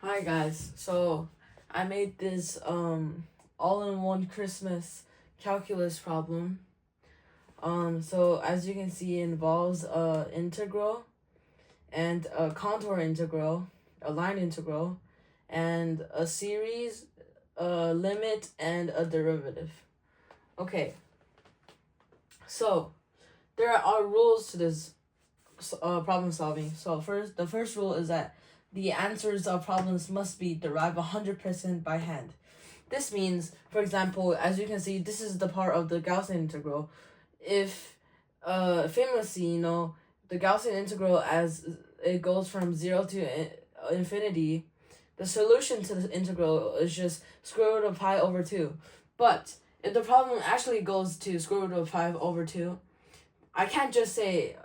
Hi guys, so I made this all-in-one Christmas calculus problem. So as you can see, it involves a integral and a contour integral, a line integral, and a series, a limit, and a derivative. Okay, so there are rules to this problem solving. So the first rule is that the answers of problems must be derived 100% by hand. This means, for example, as you can see, this is the part of the Gaussian integral. If, famously, the Gaussian integral, as it goes from 0 to infinity, the solution to the integral is just square root of pi over 2. But if the problem actually goes to square root of pi over 2, I can't just say,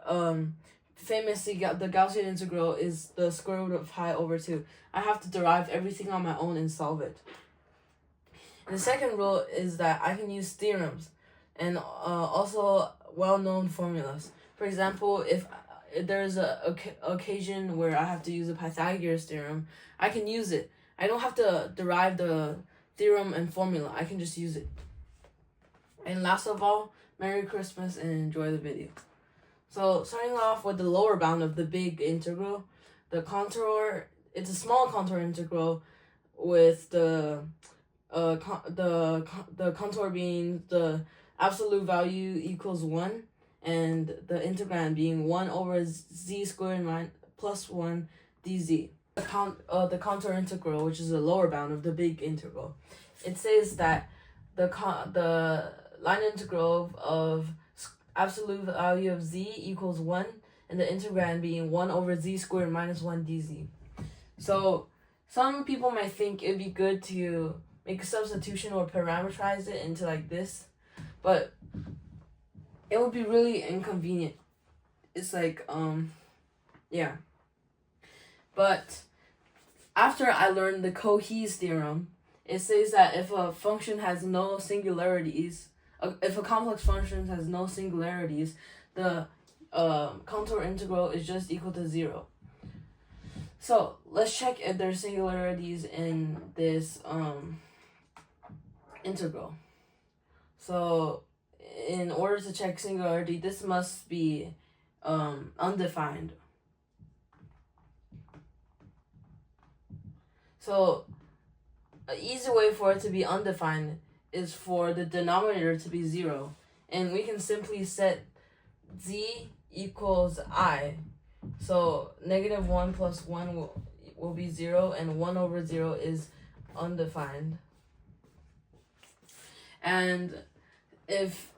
famously, the Gaussian integral is the square root of pi over 2. I have to derive everything on my own and solve it. And the second rule is that I can use theorems and also well-known formulas. For example, if there's a occasion where I have to use a Pythagoras theorem, I can use it. I don't have to derive the theorem and formula. I can just use it. And last of all, Merry Christmas and enjoy the video. So starting off with the lower bound of the big integral, the contour, it's a small contour integral with the contour being the absolute value equals 1 and the integrand being 1 over z squared plus 1 dz. The contour integral, which is the lower bound of the big integral, it says that the line integral of absolute value of z equals 1 and the integrand being 1 over z squared minus 1 dz. So some people might think it'd be good to make a substitution or parameterize it into like this, but it would be really inconvenient. It's like, yeah. But after I learned the Cohees theorem, it says that if a function has no singularities, if a complex function has no singularities, the contour integral is just equal to 0. So let's check if there's singularities in this integral. So in order to check singularity, this must be undefined. So an easy way for it to be undefined is for the denominator to be 0. And we can simply set z equals I. So negative 1 plus 1 will be 0, and 1 over 0 is undefined. And if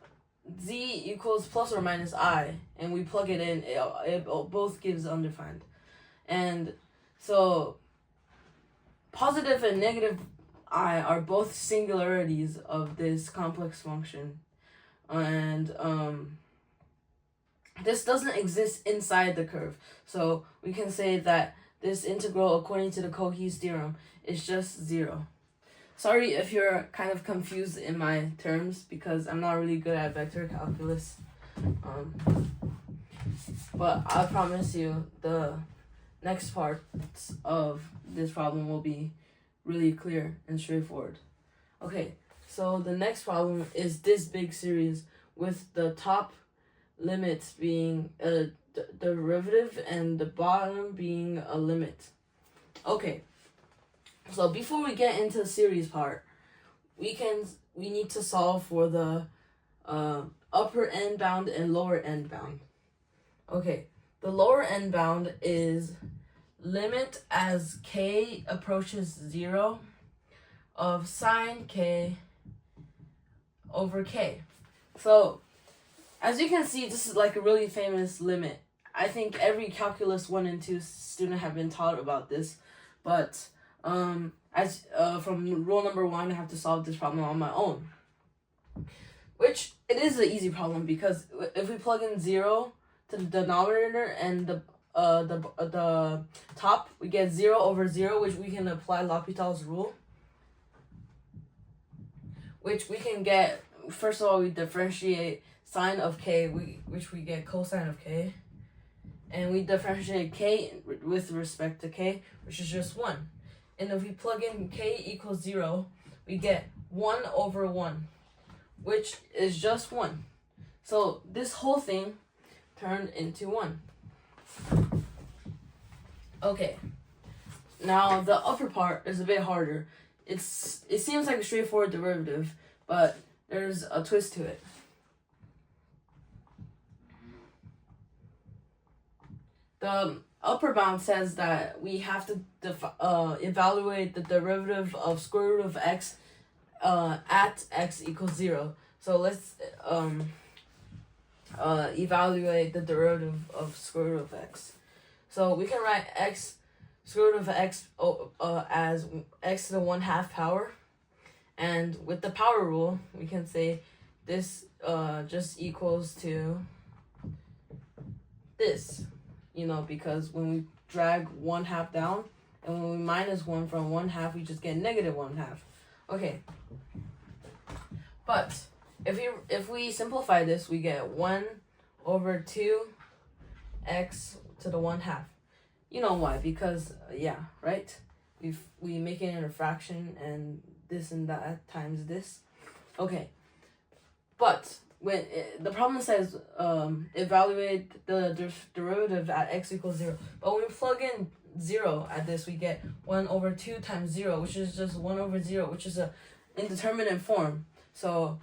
z equals plus or minus I, and we plug it in, it both gives undefined. And so positive and negative I are both singularities of this complex function. And this doesn't exist inside the curve. So we can say that this integral, according to the Cohees theorem, is just 0. Sorry if you're kind of confused in my terms because I'm not really good at vector calculus. But I promise you the next parts of this problem will be really clear and straightforward. Okay, so the next problem is this big series with the top limit being a derivative and the bottom being a limit. Okay, so before we get into the series part, we need to solve for the upper end bound and lower end bound. Okay, the lower end bound is limit as k approaches 0 of sine k over k. So as you can see, this is like a really famous limit. I think every calculus 1 and 2 student have been taught about this, but as from rule number 1, I have to solve this problem on my own, which it is an easy problem because if we plug in 0 to the denominator and the top, we get 0 over 0, which we can apply L'Hopital's rule, which we can get. First of all, we differentiate sine of k, which we get cosine of k, and we differentiate k with respect to k, which is just 1. and if we plug in k equals 0, we get 1 over 1, which is just 1. So this whole thing turned into 1. Okay, now the upper part is a bit harder. It seems like a straightforward derivative, but there's a twist to it. The upper bound says that we have to evaluate the derivative of square root of x at x equals 0. So let's evaluate the derivative of square root of x. So we can write x square root of x as x to the 1/2 power, and with the power rule we can say this just equals to this, because when we drag 1/2 down and when we minus 1 from 1/2, we just get negative 1/2. Okay, but if we simplify this, we get 1 over 2 x to the 1/2. You know why? Because right? We make it in a fraction, and this and that times this. Okay, but when the problem says evaluate the derivative at x equals 0, but when we plug in 0 at this, we get 1 over 2 times 0, which is just 1 over 0, which is a indeterminate form. So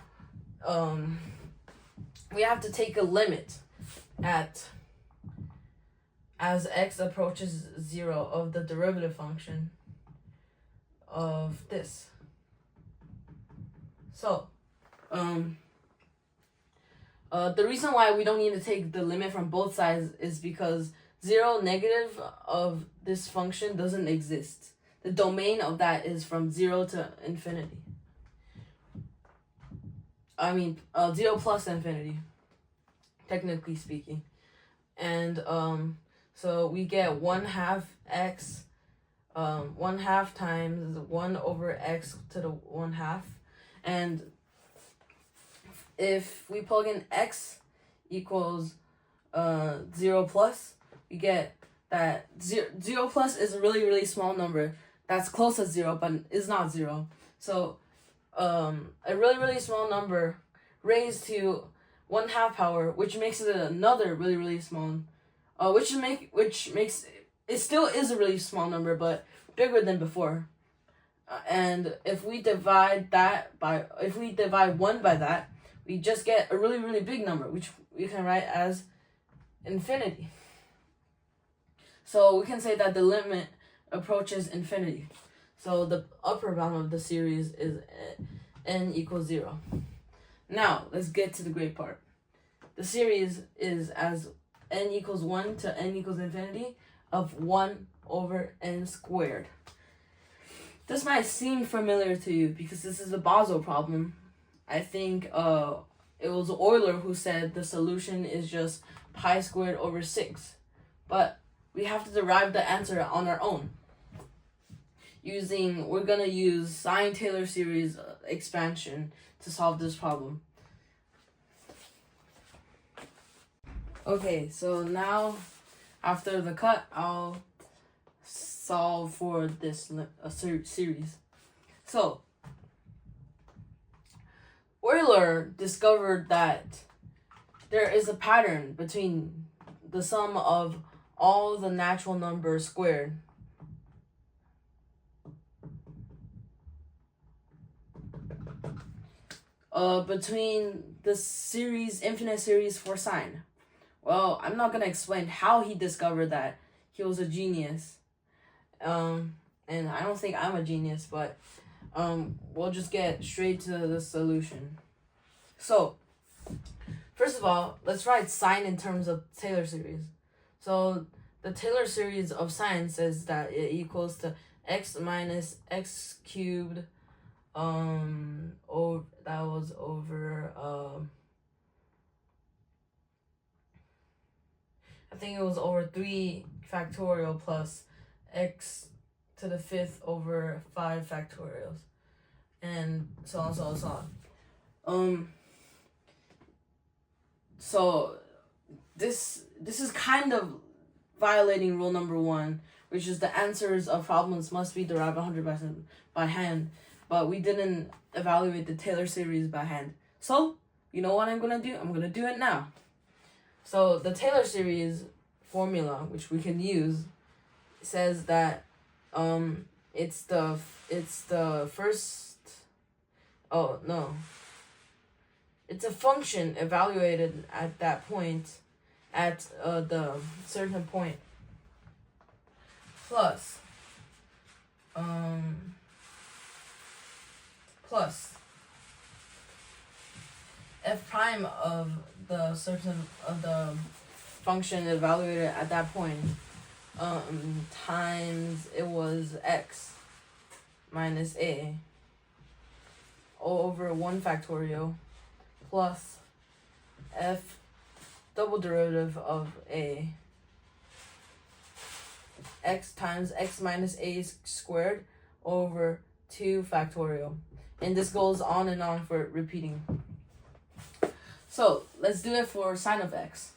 we have to take a limit as x approaches 0 of the derivative function of this. So the reason why we don't need to take the limit from both sides is because 0 negative of this function doesn't exist. The domain of that is from 0 to infinity. 0 plus infinity, technically speaking. And so we get 1/2 x, 1/2 times 1 over x to the 1/2. And if we plug in x equals 0 plus, we get that 0 plus is a really, really small number that's close to 0, but is not 0. So a really, really small number raised to 1/2 power, which makes it another really, really small, which makes it still is a really small number, but bigger than before. And if we divide 1 by that, we just get a really, really big number, which we can write as infinity. So we can say that the limit approaches infinity. So the upper bound of the series is n equals 0. Now, let's get to the great part. The series is as n equals 1 to n equals infinity of 1 over n squared. This might seem familiar to you because this is a Basel problem. I think it was Euler who said the solution is just pi squared over 6. But we have to derive the answer on our own. We're going to use Sine-Taylor series expansion to solve this problem. Okay, so now after the cut, I'll solve for this series. So, Euler discovered that there is a pattern between the sum of all the natural numbers squared between the infinite series for sine. Well, I'm not gonna explain how he discovered that. He was a genius. And I don't think I'm a genius, but we'll just get straight to the solution. So, first of all, let's write sine in terms of Taylor series. So, the Taylor series of sine says that it equals to x minus x cubed, that was over, I think it was over 3 factorial plus x to the 5th over 5 factorials, and so on, so on, so on. So this is kind of violating rule number 1, which is the answers of problems must be derived 100% by hand, but we didn't evaluate the Taylor series by hand. So, you know what I'm going to do? I'm going to do it now. So, the Taylor series formula, which we can use, says that it's the first, oh, no. It's a function evaluated at that point, at the certain point, plus f prime of the function evaluated at that point times it was x minus a over 1 factorial plus f double derivative of a x times x minus a squared over 2 factorial. And this goes on and on for repeating. So let's do it for sine of x.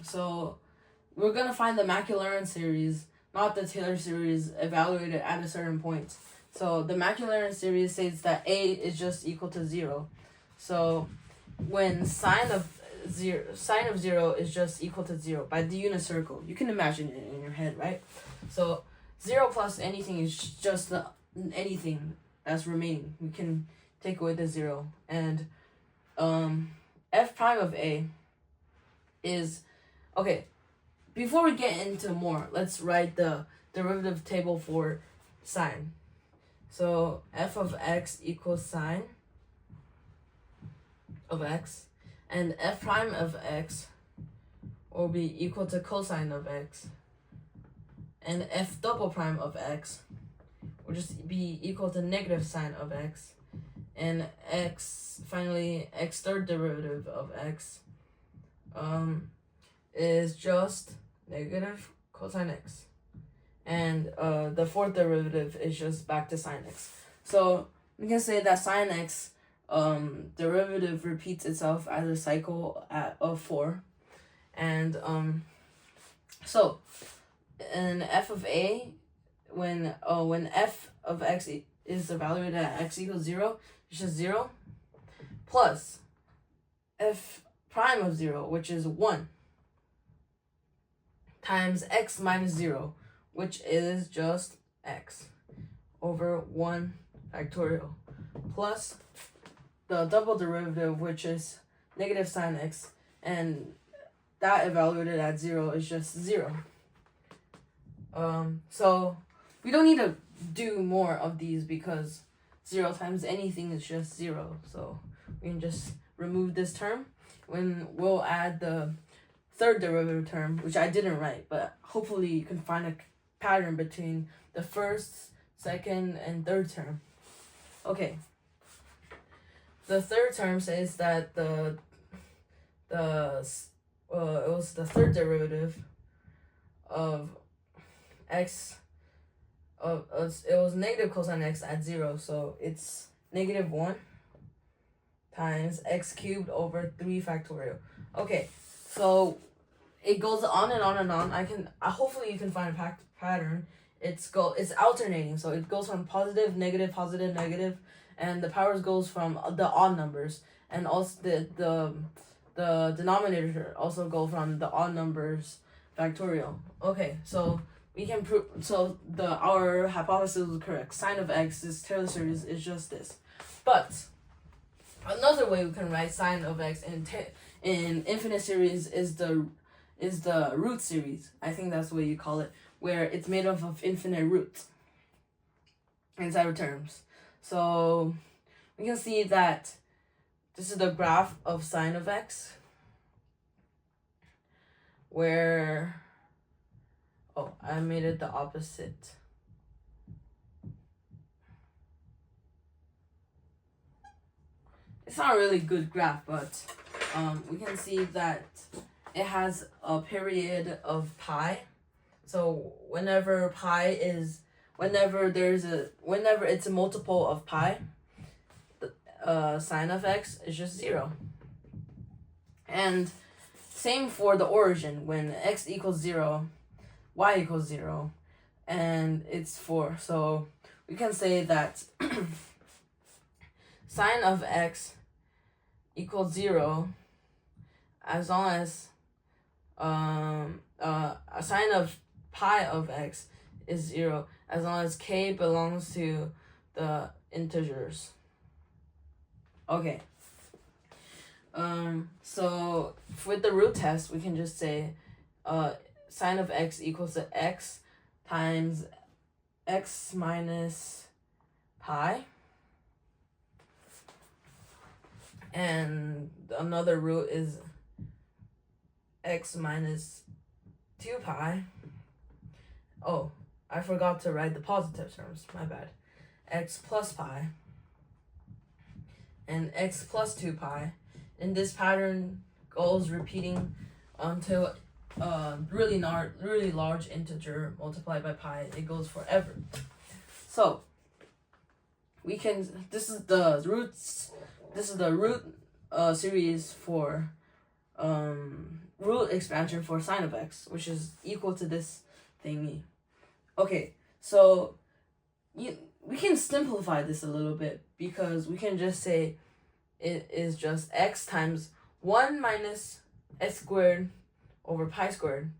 So we're going to find the Maclaurin series, not the Taylor series, evaluated at a certain point. So the Maclaurin series states that a is just equal to 0. So when sine of 0 is just equal to 0 by the unit circle, you can imagine it in your head, right? So 0 plus anything is just anything that's remaining. We can take away the 0. And f prime of a is, okay, before we get into more, let's write the derivative table for sine. So f of x equals sine of x, and f prime of x will be equal to cosine of x, and f double prime of x will just be equal to negative sine of x, and finally x third derivative of x is just negative cosine x, and the fourth derivative is just back to sine x. So we can say that sine x derivative repeats itself as a cycle of 4, and so in f of a, when f of x is evaluated at x equals 0, it's just 0 plus f prime of 0, which is 1, times x minus 0, which is just x over 1 factorial, plus the double derivative, which is negative sine x, and that evaluated at 0 is just 0. So we don't need to do more of these because 0 times anything is just 0. So we can just remove this term when we'll add the third derivative term, which I didn't write, but hopefully you can find a pattern between the first, second, and third term. Okay. The third term says that it was the third derivative of x it was negative cosine x at 0, so it's negative 1 times x cubed over 3 factorial. Okay, so it goes on and on and on. Hopefully you can find a pattern. It's alternating, so it goes from positive, negative, positive, negative, and the powers goes from the odd numbers, and also the denominator also go from the odd numbers factorial. Okay, so we can prove, so our hypothesis was correct. Sine of x, this Taylor series, is just this. But another way we can write sine of x in infinite series is the root series. I think that's the way you call it, where it's made up of infinite roots inside of terms. So we can see that this is the graph of sine of x, where, oh, I made it the opposite. It's not a really good graph, but we can see that it has a period of pi. So whenever it's a multiple of pi, sine of x is just 0. And same for the origin. When x equals 0, y equals 0, and it's 4. So we can say that sine of x equals 0 as long as a sine of pi of x is 0 as long as k belongs to the integers. Okay. So with the root test, we can just say sine of x equals to x times x minus pi, and another root is x minus 2 pi. Oh, I forgot to write the positive terms, my bad. X plus pi and x plus 2 pi. And this pattern goes repeating until really large integer multiplied by pi. It goes forever. So we can, this is the root series for root expansion for sine of x, which is equal to this thingy. Okay, so we can simplify this a little bit, because we can just say it is just x times 1 minus x squared over pi squared.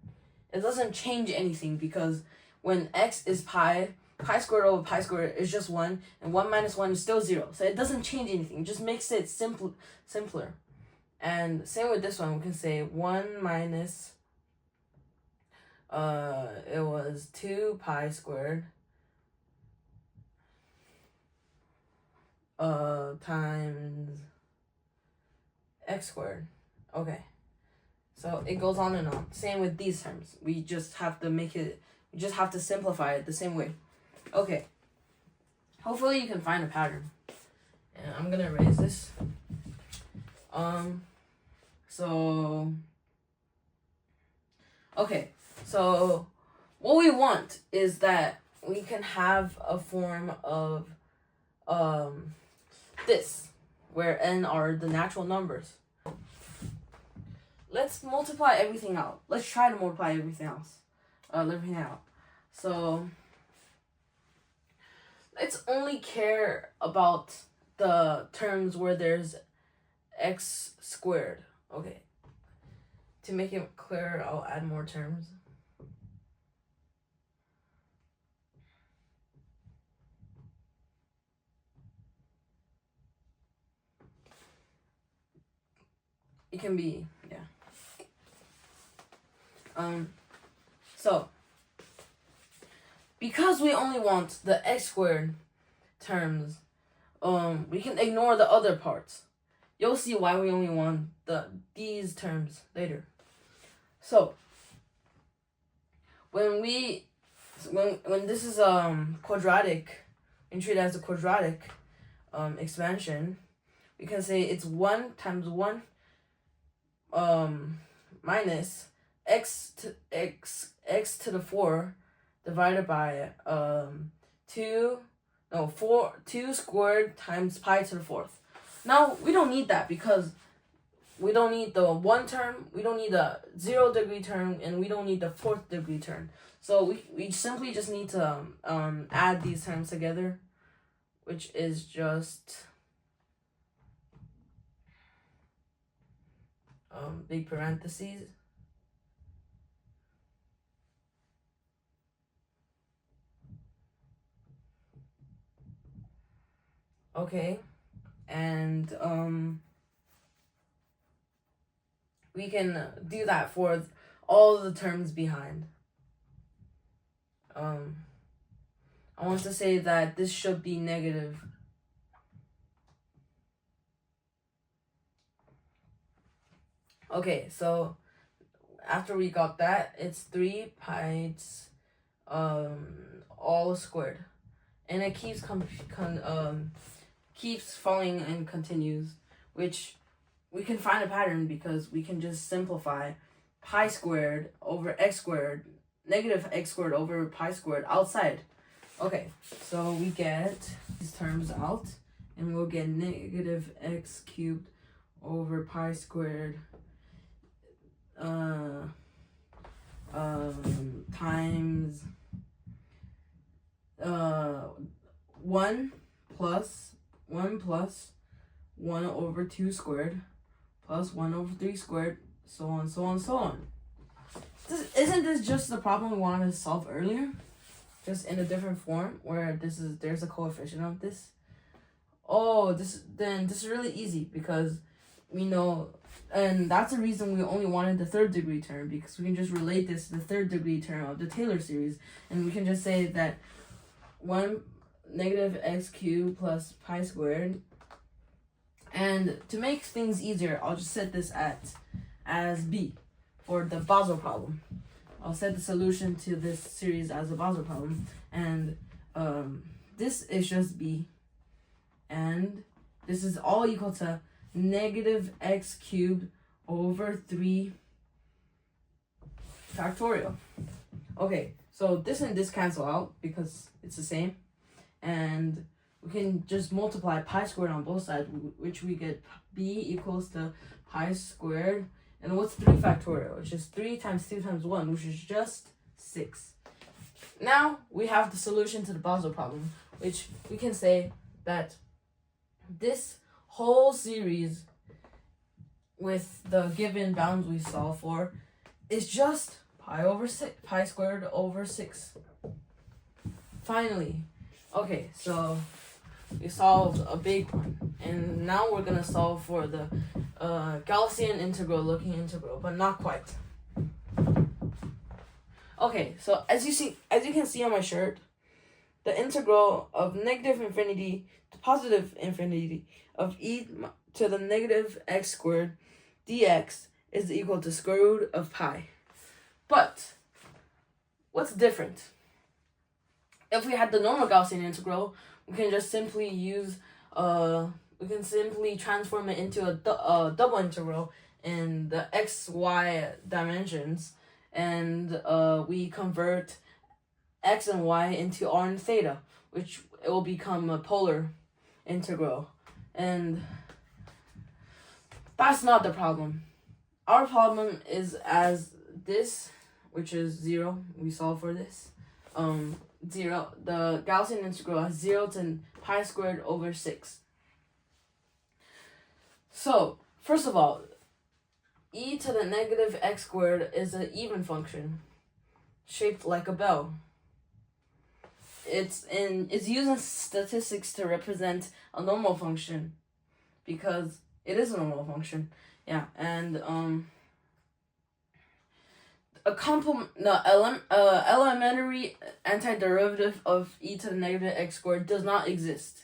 It doesn't change anything, because when x is pi squared over pi squared is just 1, and 1 minus 1 is still 0. So it doesn't change anything. It just makes it simpler. And same with this one. We can say 1 minus, it was 2 pi squared times x squared. Okay, so it goes on and on. Same with these terms. We just have to simplify it the same way. Okay, hopefully you can find a pattern. And I'm gonna erase this. Okay, so what we want is that we can have a form of this, where n are the natural numbers. Let's multiply everything out. Let's try to multiply everything out. So let's only care about the terms where there's x squared. Okay. To make it clearer, I'll add more terms. It can be, yeah. So because we only want the x squared terms, we can ignore the other parts. You'll see why we only want these terms later. So when this is quadratic, and treat it as a quadratic expansion, we can say it's 1 times 1 minus x to the 4 divided by 2 squared times pi to the 4th. Now we don't need that, because we don't need the 1 term, we don't need the 0 degree term, and we don't need the 4th degree term. So we simply just need to add these terms together, which is just big parentheses. Okay, and we can do that for all the terms behind. I want to say that this should be negative. Okay, so after we got that, it's 3 pi all squared, and it keeps keeps falling and continues, which we can find a pattern, because we can just simplify pi squared over x squared, negative x squared over pi squared outside. Okay, so we get these terms out, and we'll get negative x cubed over pi squared times 1 plus 1 plus 1 over 2 squared plus 1 over 3 squared, so on, so on, so on. Isn't this just the problem we wanted to solve earlier? Just in a different form where there's a coefficient of this. Oh, this is really easy because we know, and that's the reason we only wanted the third degree term, because we can just relate this to the third degree term of the Taylor series, and we can just say that 1 negative x cubed plus pi squared. And to make things easier, I'll just set this as b for the Basel problem. I'll set the solution to this series as a Basel problem, and this is just b, and this is all equal to negative x cubed over 3 factorial. Okay, so this and this cancel out because it's the same, and we can just multiply pi squared on both sides, which we get b equals to pi squared. And what's 3 factorial? Which is 3 times 2 times 1, which is just 6. Now we have the solution to the Basel problem, which we can say that this whole series with the given bounds we solve for is just pi squared over 6. Finally. Okay, so we solved a big one, and now we're gonna solve for the Gaussian integral looking integral, but not quite. Okay, so as you can see on my shirt, the integral of negative infinity to positive infinity of e to the negative x squared dx is equal to square root of pi. But what's different? If we had the normal Gaussian integral, we can just simply use we can simply transform it into a double integral in the xy dimensions, and we convert x and y into r and theta, which it will become a polar integral. And that's not the problem. Our problem is as this, which is 0. We solve for this. 0. The Gaussian integral is 0 to pi squared over 6. So, first of all, e to the negative x squared is an even function, shaped like a bell. It's using statistics to represent a normal function, because it is a normal function. Yeah, and elementary antiderivative of e to the negative x squared does not exist.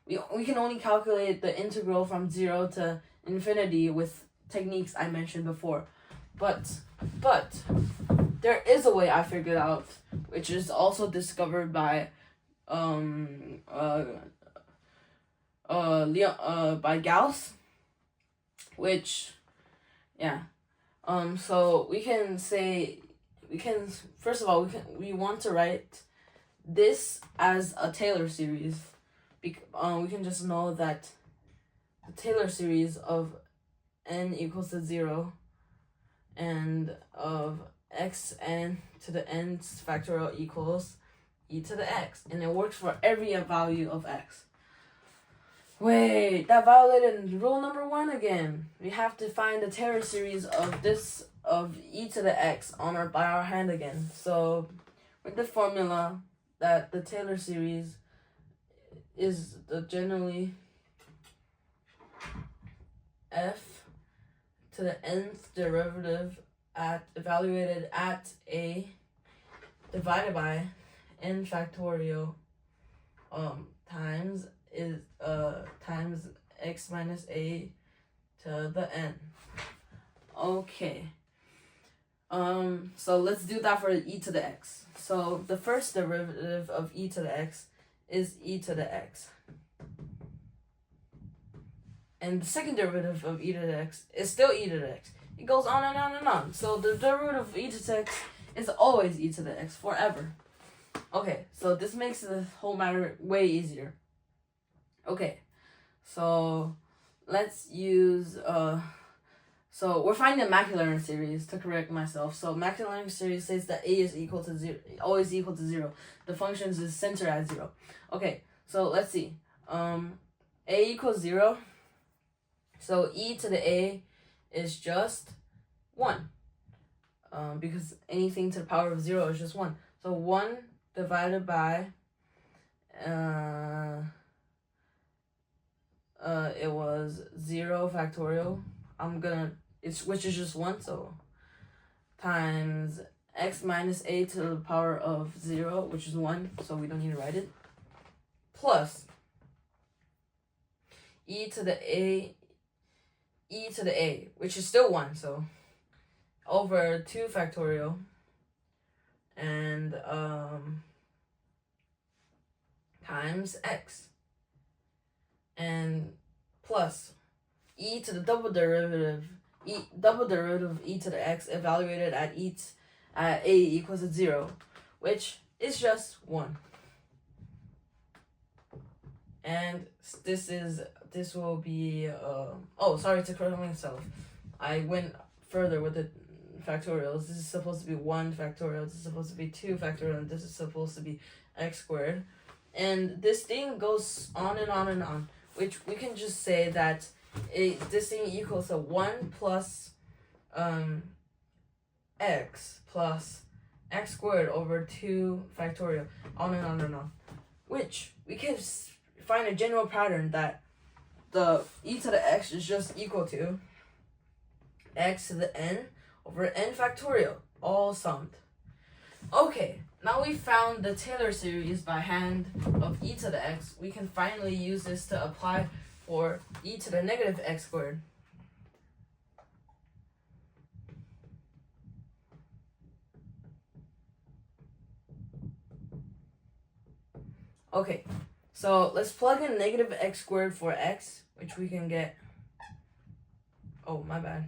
We can only calculate the integral from 0 to infinity with techniques I mentioned before. But there is a way I figured out, which is also discovered by by Gauss, which, yeah. So we can first of all, we want to write this as a Taylor series. We can just know that the Taylor series of n equals to 0 and of xn to the nth factorial equals e to the x, and it works for every value of x. Wait, that violated rule number 1 again. We have to find the Taylor series of this of e to the x by our hand again. So with the formula that the Taylor series is the generally f to the nth derivative evaluated at a divided by n factorial times x minus a to the n. Okay. So let's do that for e to the x. So the first derivative of e to the x is e to the x. And the second derivative of e to the x is still e to the x. It goes on and on and on. So the derivative of e to the x is always e to the x forever. Okay, so this makes the whole matter way easier. Okay, so let's use so we're finding the Maclaurin series to correct myself. So Maclaurin series says that a is equal to 0, always equal to 0. The function is centered at 0. Okay, So let's see. A equals 0. So e to the a is just 1. Because anything to the power of 0 is just 1. So 1 divided by, it was 0 factorial. Which is just 1, so times x minus a to the power of 0, which is 1, so we don't need to write it, plus e to the a, which is still 1, so over 2 factorial, and times x, and plus e to the double derivative of e to the x evaluated at a equals 0, which is just 1. And this will be oh, sorry to correct myself. I went further with the factorials. This is supposed to be 1 factorial, this is supposed to be 2 factorial, and this is supposed to be x squared. And this thing goes on and on and on, which we can just say that this thing equals to 1 plus x plus x squared over 2 factorial, on and on and on. Which we can find a general pattern that the e to the x is just equal to x to the n over n factorial, all summed. Okay, now we found the Taylor series by hand of e to the x. We can finally use this to apply for e to the negative x squared. Okay, so let's plug in negative x squared for x, which we can get, oh, my bad.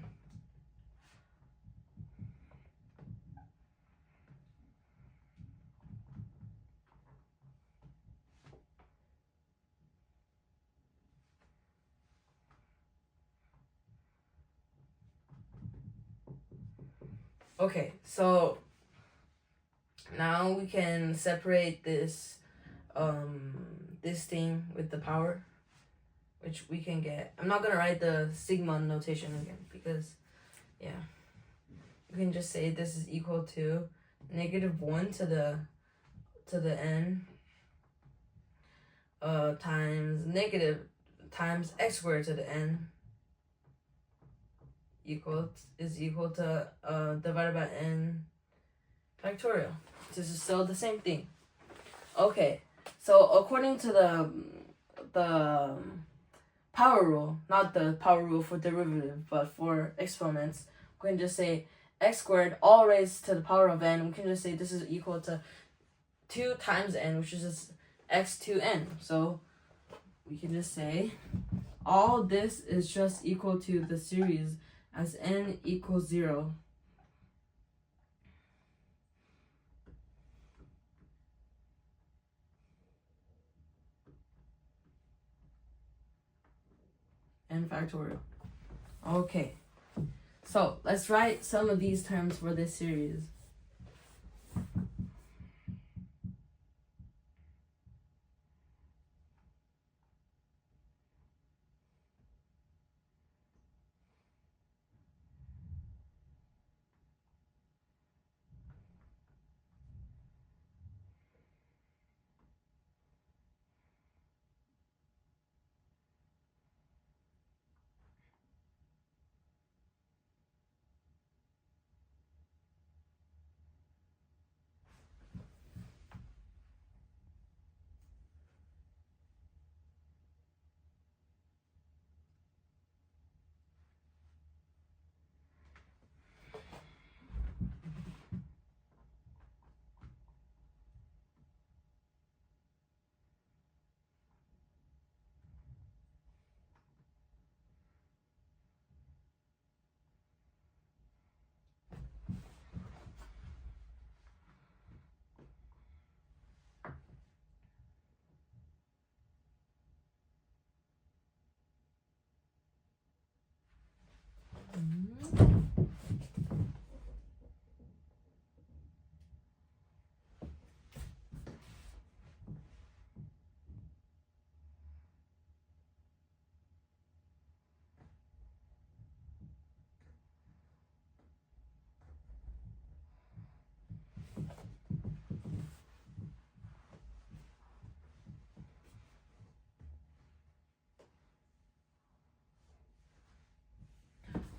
Okay, so now we can separate this this thing with the power, which we can get. I'm not gonna write the sigma notation again because, yeah, you can just say this is equal to -1 to the n times x squared to the n is equal to divided by n factorial. This is still the same thing. Okay, so according to the power rule, not the power rule for derivative, but for exponents, we can just say x squared all raised to the power of n. We can just say this is equal to 2 times n, which is just x to n. So we can just say all this is just equal to the series as n equals 0. N factorial. Okay, so let's write some of these terms for this series.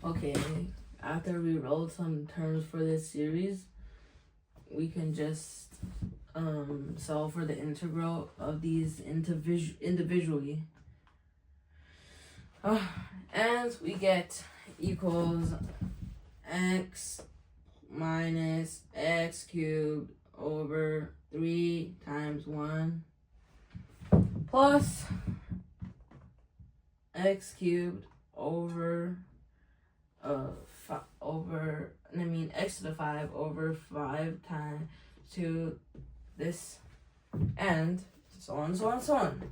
Okay, after we wrote some terms for this series, we can just solve for the integral of these individually. And we get equals x minus x cubed over 3 times 1 plus x cubed over x to the 5 over 5 times 2 this, and so on, so on, so on.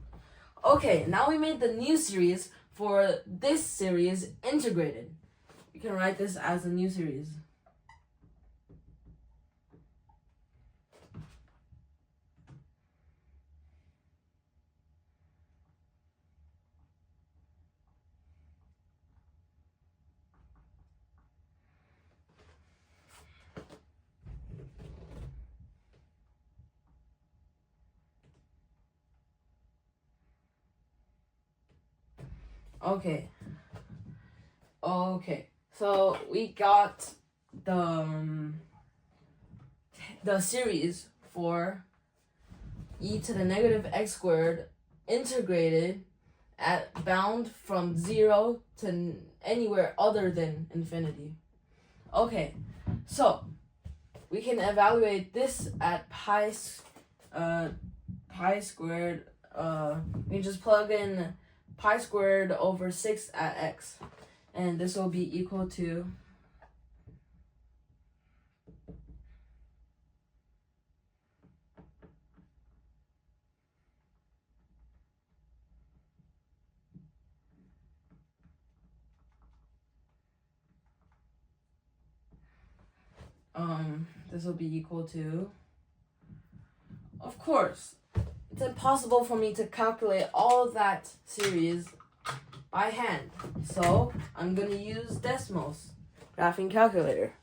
Okay, now we made the new series for this series integrated. We can write this as a new series. Okay, so we got the series for e to the negative x squared integrated at bound from 0 to anywhere other than infinity. Okay, so we can evaluate this at pi squared. We just plug in pi squared over 6 at x, and this will be equal to this will be equal to, of course, it's impossible for me to calculate all of that series by hand, so I'm gonna use Desmos graphing calculator.